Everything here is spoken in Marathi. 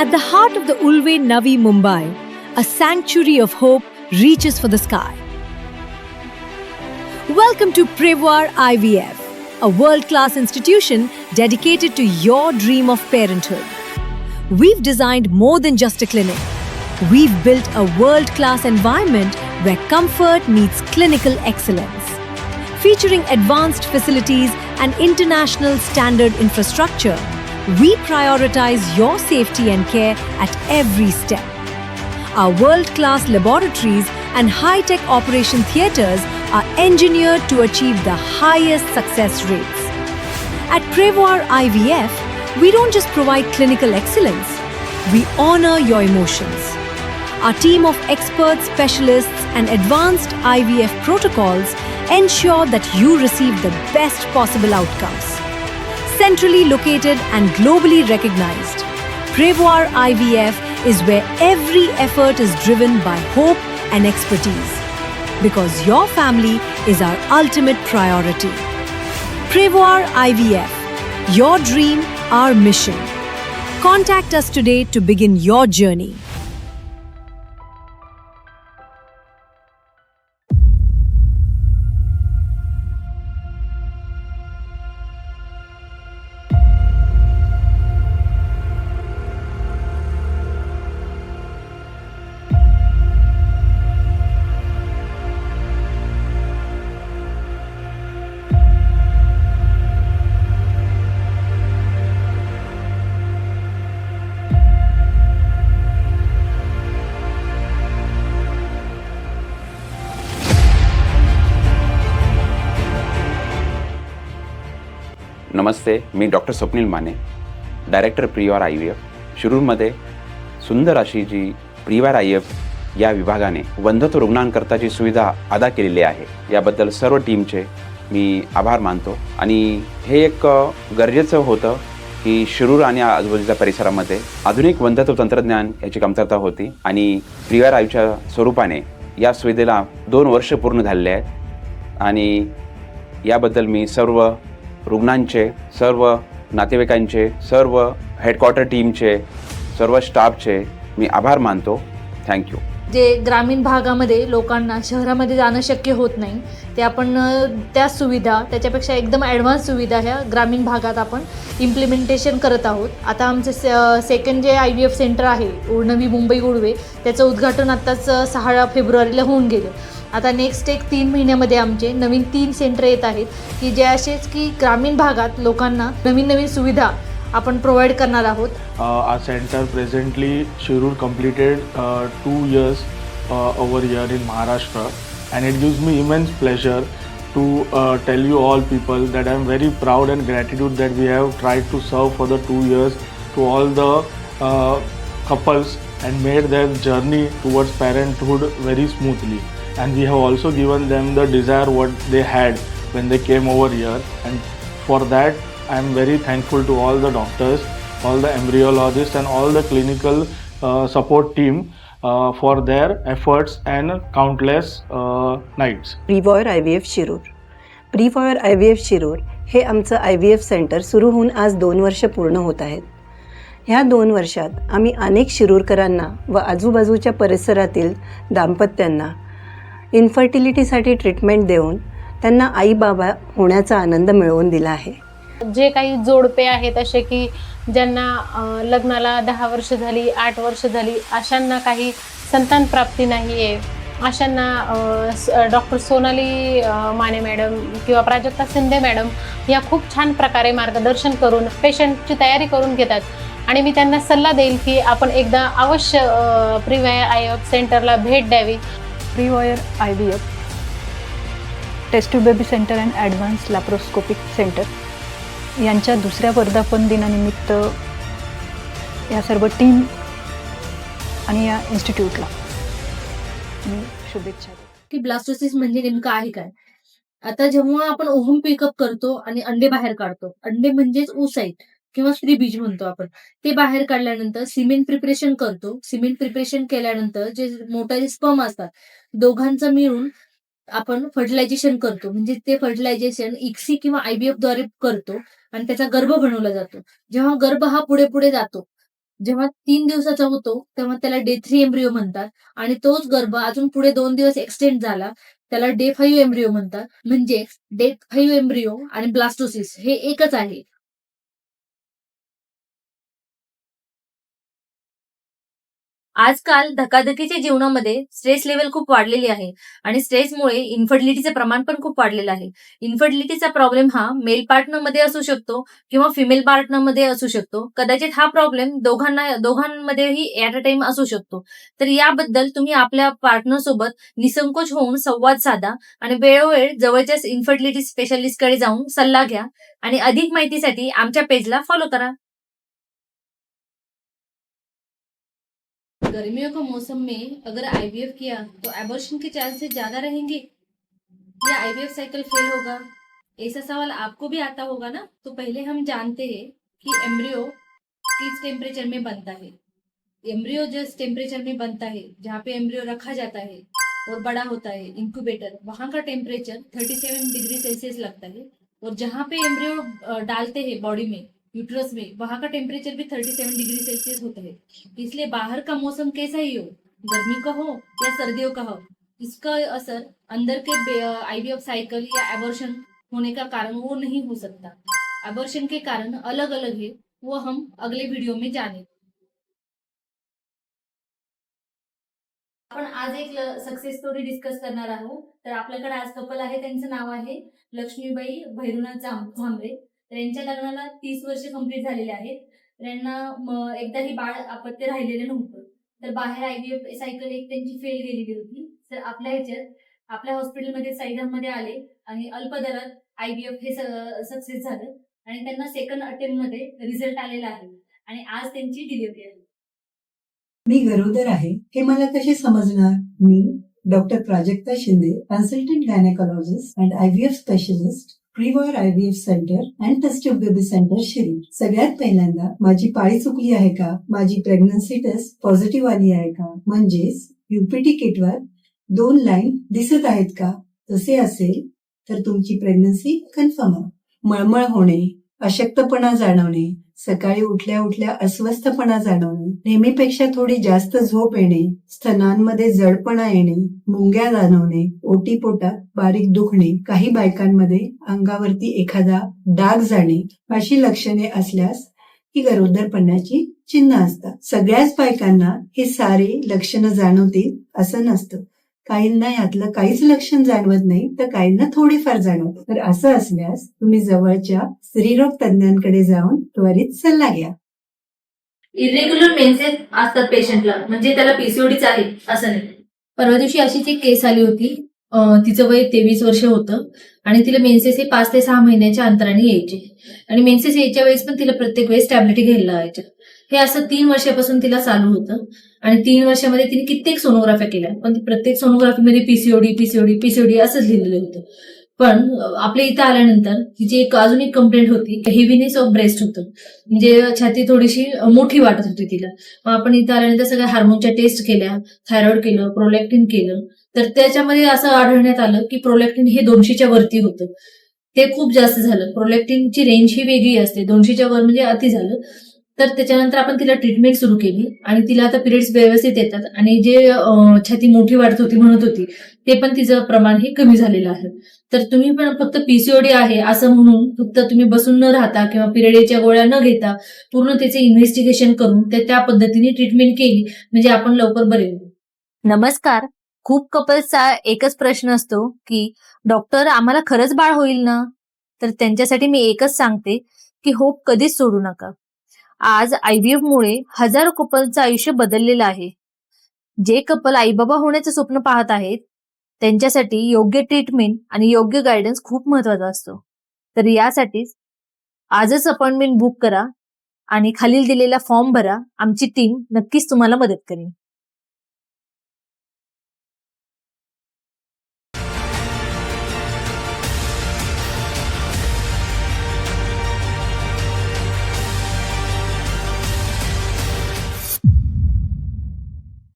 At the heart of the Ulve Navi Mumbai, a sanctuary of hope reaches for the sky. Welcome to Prevoir IVF, a world-class institution dedicated to your dream of parenthood. We've designed more than just a clinic. We've built a world-class environment where comfort meets clinical excellence. Featuring advanced facilities and international standard infrastructure, we prioritize your safety and care at every step. Our world-class laboratories and high-tech operation theatres are engineered to achieve the highest success rates. At Prevoir IVF, we don't just provide clinical excellence, we honor your emotions. Our team of expert specialists and advanced IVF protocols ensure that you receive the best possible outcomes. Centrally located and globally recognized, Prevoir IVF is where every effort is driven by hope and expertise. Because your family is our ultimate priority. Prevoir IVF, your dream, our mission. Contact us today to begin your journey. नमस्ते, मी डॉक्टर स्वप्नील माने, डायरेक्टर प्रिवार IVF. शिरूरमध्ये सुंदर अशी जी प्रिवार IVF या विभागाने वंध्यत्व रुग्णांकरताची सुविधा अदा केलेली आहे, याबद्दल सर्व टीमचे मी आभार मानतो. आणि हे एक गरजेचं होतं की शिरूर आणि आजूबाजूच्या परिसरामध्ये आधुनिक वंध्यत्व तंत्रज्ञान याची कमतरता होती आणि प्रिवार IVFच्या स्वरूपाने या सुविधेला 2 वर्ष पूर्ण झालेले आहेत. आणि याबद्दल मी सर्व रुग्णांचे, सर्व नातेवाईकांचे, सर्व हेडक्वार्टर टीमचे, सर्व स्टाफचे मी आभार मानतो. थँक्यू. जे ग्रामीण भागामध्ये लोकांना शहरामध्ये जाणं शक्य होत नाही, ते आपण त्या सुविधा त्याच्यापेक्षा एकदम ॲडव्हान्स सुविधा ह्या ग्रामीण भागात आपण इम्प्लिमेंटेशन करत आहोत. आता आमचं सेकंड जे IVF सेंटर आहे नवी मुंबई उडवे, त्याचं उद्घाटन आत्ताच 6 फेब्रुवारीला होऊन गेलं. आता नेक्स्ट 3 महिन्यामध्ये आमचे नवीन 3 सेंटर येत आहेत की जे असेच की ग्रामीण भागात लोकांना नवीन सुविधा आपण प्रोव्हाइड करणार आहोत. Our center presently Shirur completed 2 years over here in Maharashtra, and it gives me immense pleasure to tell you all people that I am very proud and gratitude that we have tried to serve for the 2 years to all the couples and made their journey towards parenthood very smoothly. And we have also given them the desire what they had when they came over here, and for that I am very thankful to all the doctors, all the embryologists and all the clinical support team for their efforts and countless nights. प्रिवॉयर IVF Shirur. प्रिवॉयर IVF Shirur हे आमचं IVF सेंटर सुरू होऊन आज 2 वर्ष पूर्ण होत आहेत. ह्या 2 वर्षात आम्ही अनेक शिरूरकरांना व आजूबाजूच्या परिसरातील दाम्पत्यांना इन्फर्टिलिटीसाठी ट्रीटमेंट देऊन त्यांना आई बाबा होण्याचा आनंद मिळवून दिला आहे. जे काही जोडपे आहेत असे की ज्यांना लग्नाला 10 वर्ष झाली, 8 वर्ष झाली, अशांना काही संतान प्राप्ती नाही आहे, अशांना डॉक्टर सोनाली माने मॅडम किंवा प्राजक्ता शिंदे मॅडम या खूप छान प्रकारे मार्गदर्शन करून पेशंटची तयारी करून घेतात. आणि मी त्यांना सल्ला देईल की आपण एकदा अवश्य प्रिवायर IVF सेंटरला भेट द्यावी. प्रिवायर IVF test tube baby centre and advance laparoscopic centre यांच्या 2ऱ्या वर्धापन दिनानिमित्त या सर्व टीम आणि या इन्स्टिट्यूटला मी शुभेच्छा देते. की ब्लास्टोसिस म्हणजे नेमकं आहे काय? आता जेव्हा आपण ओव्हम पिकअप करतो आणि अंडे बाहेर काढतो, अंडे म्हणजेच oocyte किंवा स्त्रीबीज म्हणतो आपण, ते बाहेर काढल्यानंतर सिमेंट प्रिपरेशन करतो. सिमेंट प्रिपरेशन केल्यानंतर जे मोठे स्पर्म असतात दोघांचं मिळून आपण फर्टिलायझेशन करतो. म्हणजे ते फर्टिलायझेशन ICSI किंवा IVF द्वारे करतो आणि त्याचा गर्भ बनवला जातो. जेव्हा गर्भ हा पुढे पुढे जातो, जेव्हा 3 दिवसाचा होतो तेव्हा त्याला डे 3 एम्ब्रिओ म्हणतात आणि तोच गर्भ अजून पुढे 2 दिवस एक्सटेंड झाला त्याला डे 5 एम्ब्रिओ म्हणतात. म्हणजे डे 5 एम्ब्रिओ आणि ब्लास्टोसिस हे एकच आहे. आजकाल धकाधकीच्या जीवनामध्ये स्ट्रेस लेवल खूप वाढलेली आहे आणि स्ट्रेसमुळे इन्फर्टिलिटीचे प्रमाण पण खूप वाढलेलं आहे. इन्फर्टिलिटीचा प्रॉब्लेम हा मेल पार्टनरमध्ये असू शकतो किंवा फिमेल पार्टनरमध्ये असू शकतो. कदाचित हा प्रॉब्लेम दोघांमध्येही ऍट अ टाइम असू शकतो. तर याबद्दल तुम्ही आपल्या पार्टनर सोबत निसंकोच होऊन संवाद साधा आणि वेळोवेळ जवळच्या इन्फर्टिलिटी स्पेशालिस्टकडे जाऊन सल्ला घ्या आणि अधिक माहितीसाठी आमच्या पेजला फॉलो करा. गर्मियों का मौसम में अगर आईवीएफ किया तो एबॉर्शन के चांसेस ज्यादा रहेंगे या आईवीएफ साइकिल फेल होगा? ऐसा सवाल आपको भी आता होगा ना. तो पहले हम जानते हैं कि एम्ब्रियो किस टेम्परेचर में बनता है. एम्ब्रियो जिस टेम्परेचर में बनता है, जहाँ पे एम्ब्रियो रखा जाता है और बड़ा होता है इंक्यूबेटर, वहाँ का टेम्परेचर 37 डिग्री सेल्सियस लगता है. और जहाँ पे एम्ब्रियो डालते हैं बॉडी में, यूट्रस में, वहाँ का टेम्परेचर भी 37 डिग्री सेल्सियस होता है. इसलिए बाहर का मौसम कैसा ही हो, गर्मी का हो या सर्दियों का हो, इसका असर अंदर के आईवीएफ साइकिल या एबॉर्शन होने का कारण वो नहीं हो सकता. एबॉर्शन के कारण अलग अलग है, वो हम अगले वीडियो में जाने. आपण आज एक सक्सेस स्टोरी डिस्कस करणार आहोत. तर आपल्याकडे आज कपल आहे, त्यांचं नाव आहे लक्ष्मीबाई भैरवनाथ झांबरे. तर यांच्या लग्नाला 30 वर्ष कंप्लीट झालेले आहेत. त्यांना एकदाही बाळ अपत्य राहिलेलं नव्हतं. तर बाहेर आयव्हीएफ सायकल एक त्यांची फेल गेलेली होती. तर आपल्या हॉस्पिटलमध्ये साईधाममध्ये आले आणि अल्प दरात आयव्हीएफ हे सक्सेस झालं आणि त्यांना सेकंड अटेम्प्ट मध्ये रिझल्ट आलेला आहे आणि आज त्यांची डिलिव्हरी आहे. मी गरोदर आहे हे मला कसे समजणार? मी doctor Prajakta Shinde, consultant gynaecologist and IVF specialist, प्रीवॉर IVF centre and test tube baby centre Shirur. सगळ्यात पहिल्यांदा माझी पाळी चुकली आहे का, माझी प्रेग्नन्सी टेस्ट पॉझिटिव्ह आली आहे का, म्हणजेच यूपीटी किटवर 2 लाईन दिसत आहेत का? तसे असेल तर तुमची प्रेग्नन्सी कन्फर्म आहे. मळमळ होणे, अशक्तपणा जाणवणे, सकाळी उठल्या उठल्या अस्वस्थपणा जाणवणे, नेहमीपेक्षा थोडी जास्त झोप येणे, स्तनांमध्ये जडपणा येणे, मुंग्या जाणवणे, ओटीपोटात बारीक दुखणे, काही बायकांमध्ये अंगावरती एखादा डाग जाणे, अशी लक्षणे असल्यास ही गरोदरपणाची चिन्ह असतात. सगळ्याच बायकांना हे सारे लक्षणं जाणवतील असं नसतं. काहींना यातलं काहीच लक्षण जाणवत नाही तर काहींना थोडीफार जाणवतं. तर असं असल्यास तुम्ही जवळच्या स्त्रीरोग तज्ञांकडे जाऊन त्वरित सल्ला घ्या. इरेग्युलर मेन्सेस असतात पेशंटला, म्हणजे त्याला पीसीओडीच आहे असं नाही. परवा दिवशी अशीच एक केस आली होती. तिचं वय 23 वर्ष होतं आणि तिला मेन्सेस हे 5 ते 6 महिन्याच्या अंतराने यायचे आणि मेन्सेस यायच्या वेळेस पण तिला प्रत्येक वेळेस टॅब्लेट घ्यायला लावायच्या. हे असं 3 वर्षापासून तिला चालू होतं आणि 3 वर्षामध्ये तिने कित्येक सोनोग्राफ्या केल्या, पण प्रत्येक सोनोग्राफीमध्ये पीसीओडी असंच लिहिलेलं होतं. पण आपल्या इथं आल्यानंतर तिची अजून एक कंप्लेंट होती, हेवीनेस ऑफ ब्रेस्ट होतं, म्हणजे छाती थोडीशी मोठी वाटत होती तिला. मग आपण इथं आल्यानंतर सगळ्या हार्मोनच्या टेस्ट केल्या, थायरॉइड केलं, प्रोलॅक्टिन केलं, तर त्याच्यामध्ये असं आढळण्यात आलं की प्रोलॅक्टिन हे 200च्या वरती होतं. ते खूप जास्त झालं. प्रोलॅक्टिनची रेंज ही वेगळी असते, 200च्या वर म्हणजे अति झालं. तर त्याच्यानंतर आपण तिला ट्रीटमेंट सुरू केली आणि तिला आता पिरियड्स व्यवस्थित येतात आणि जे छाती मोठी वाढत होती म्हणत होती ते पण तिचं प्रमाण हे कमी झालेलं आहे. तर तुम्ही पण फक्त पीसीओडी आहे असं म्हणून फक्त तुम्ही बसून न राहता किंवा पिरियडच्या गोळ्या न घेता पूर्ण त्याचे इन्व्हेस्टिगेशन करून त्या पद्धतीने ट्रीटमेंट केली म्हणजे आपण लवकर बरे होऊ. नमस्कार. खूप कपल्सचा एकच प्रश्न असतो की डॉक्टर आम्हाला खरंच बाळ होईल ना? तर त्यांच्यासाठी मी एकच सांगते की होप कधीच सोडू नका. आज आयव्हीएफ मुळे हजारो कपलचं आयुष्य बदललेलं आहे. जे कपल आईबाबा होण्याचं स्वप्न पाहत आहेत त्यांच्यासाठी योग्य ट्रीटमेंट आणि योग्य गायडन्स खूप महत्वाचा असतो. तर यासाठीच आजच अपॉइंटमेंट बुक करा आणि खालील दिलेला फॉर्म भरा. आमची टीम नक्कीच तुम्हाला मदत करेल.